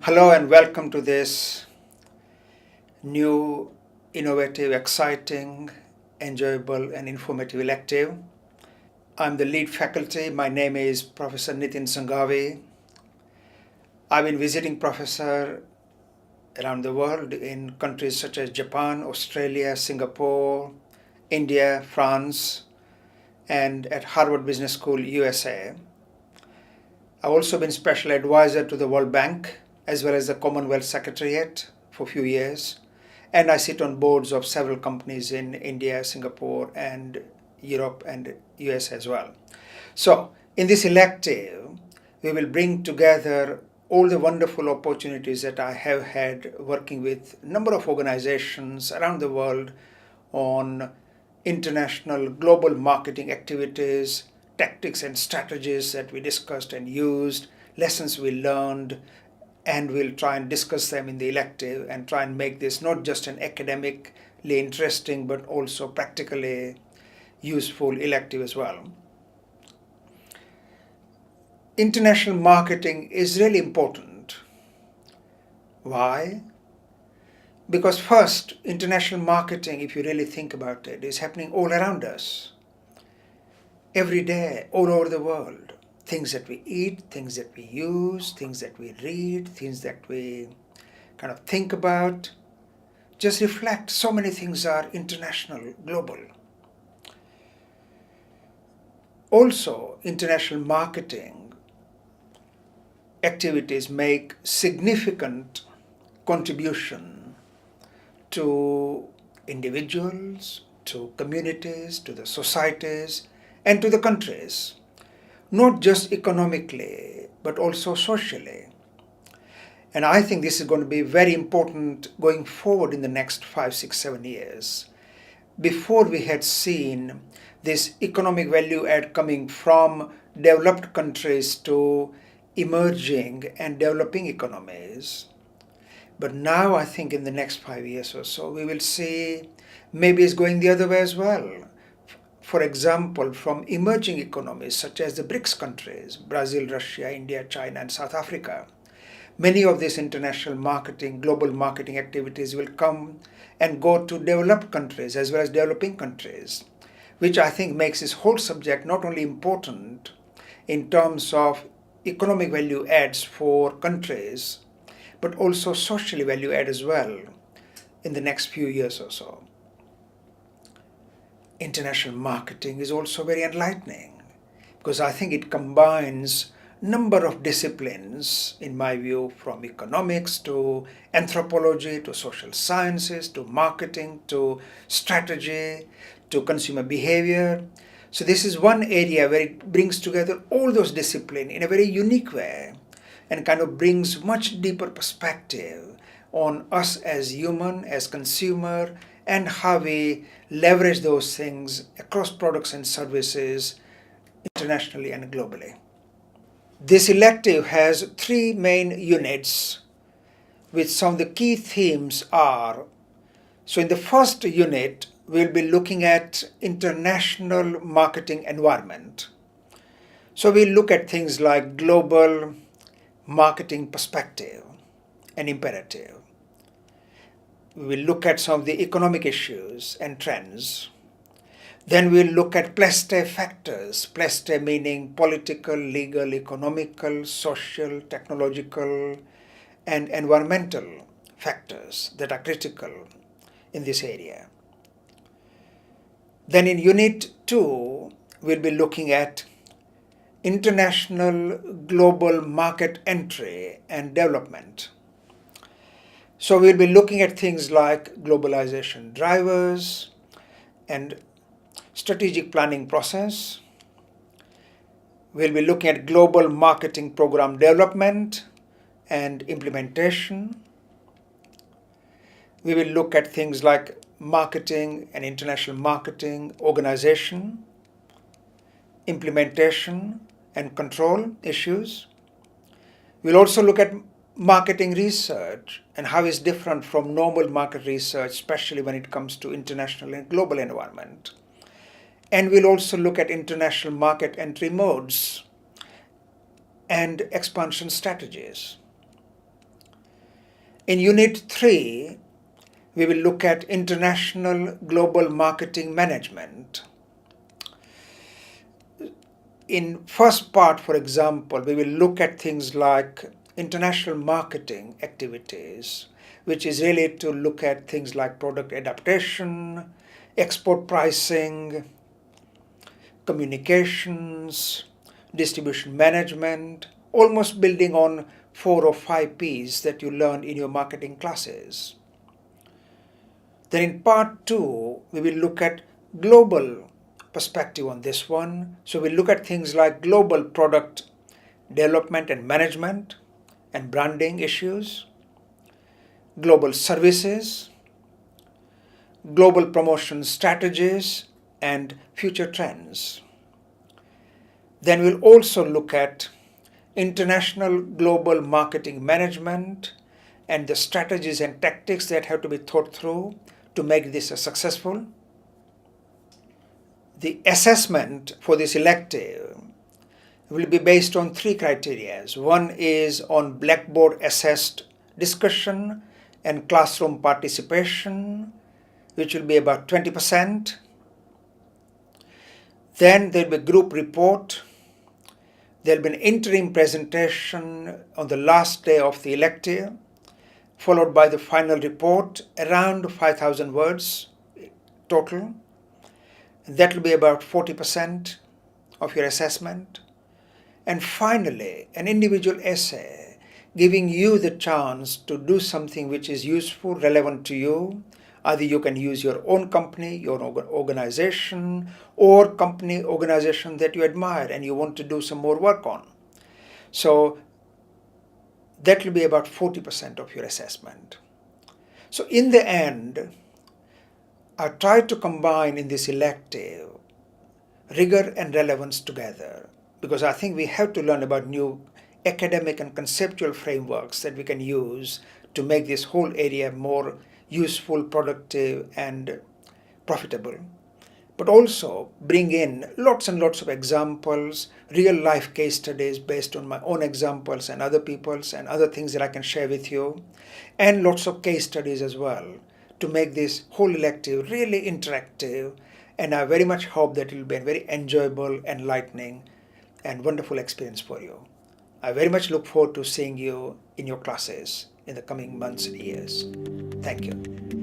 Hello and welcome to this new, innovative, exciting, enjoyable and informative elective. I'm the lead faculty. My name is Professor Nitin Sanghavi. I've been visiting professor around the world in countries such as Japan, Australia, Singapore, India, France, and at Harvard Business School, USA. I've also been special advisor to the World Bank as well as the Commonwealth Secretariat for a few years. And I sit on boards of several companies in India, Singapore, and Europe and US as well. So, in this elective, we will bring together all the wonderful opportunities that I have had working with a number of organizations around the world on international global marketing activities, tactics and strategies that we discussed and used, lessons we learned, and we'll try and discuss them in the elective and try and make this not just an academically interesting but also practically useful elective as well. International marketing is really important. Why? Because first, international marketing, if you really think about it, is happening all around us. Every day, all over the world. Things that we eat, things that we use, things that we read, things that we kind of think about. Just reflect, so many things are international, global. Also, international marketing activities make significant contribution to individuals, to communities, to the societies, and to the countries, not just economically, but also socially. And I think this is going to be very important going forward in the next 5, 6, 7 years. Before we had seen this economic value add coming from developed countries to emerging and developing economies. But now I think in the next 5 years or so, we will see maybe it's going the other way as well. For example, from emerging economies such as the BRICS countries, Brazil, Russia, India, China, and South Africa, many of these international marketing, global marketing activities will come and go to developed countries as well as developing countries, which I think makes this whole subject not only important in terms of economic value adds for countries, but also socially value add as well in the next few years or so. International marketing is also very enlightening because I think it combines a number of disciplines, in my view, from economics to anthropology to social sciences to marketing to strategy to consumer behavior. So this is one area where it brings together all those disciplines in a very unique way and kind of brings much deeper perspective on us as human, as consumer, and how we leverage those things across products and services internationally and globally. This elective has 3 main units, which some of the key themes are. So in the first unit, we'll be looking at international marketing environment. So we'll look at things like global marketing perspective and imperative. We will look at some of the economic issues and trends. Then we'll look at pleste factors, pleste meaning political, legal, economical, social, technological, and environmental factors that are critical in this area. Then in Unit 2, we'll be looking at international global market entry and development. So we'll be looking at things like globalization drivers and strategic planning process. We'll be looking at global marketing program development and implementation. We will look at things like marketing and international marketing organization, implementation and control issues. We'll also look at marketing research and how it's different from normal market research, especially when it comes to international and global environment. And we'll also look at international market entry modes and expansion strategies. In Unit 3, we will look at international global marketing management. In first part, for example, we will look at things like international marketing activities, which is really to look at things like product adaptation, export pricing, communications, distribution management, almost building on 4 or 5 P's that you learned in your marketing classes. Then in part 2, we will look at global perspective on this one. So we'll look at things like global product development and management and branding issues, global services, global promotion strategies, and future trends. Then we'll also look at international global marketing management and the strategies and tactics that have to be thought through to make this a successful. The assessment for this elective will be based on 3 criteria. One is on blackboard assessed discussion and classroom participation, which will be about 20%. Then there will be a group report. There will be an interim presentation on the last day of the elective, followed by the final report, around 5,000 words total. That will be about 40% of your assessment. And finally, an individual essay giving you the chance to do something which is useful, relevant to you. Either you can use your own company, your organization, or company organization that you admire and you want to do some more work on. So that will be about 40% of your assessment. So in the end, I tried to combine in this elective rigor and relevance together, because I think we have to learn about new academic and conceptual frameworks that we can use to make this whole area more useful, productive, and profitable. But also bring in lots and lots of examples, real life case studies based on my own examples and other people's and other things that I can share with you, and lots of case studies as well to make this whole elective really interactive. And I very much hope that it will be a very enjoyable, enlightening, and wonderful experience for you. I very much look forward to seeing you in your classes in the coming months and years. Thank you.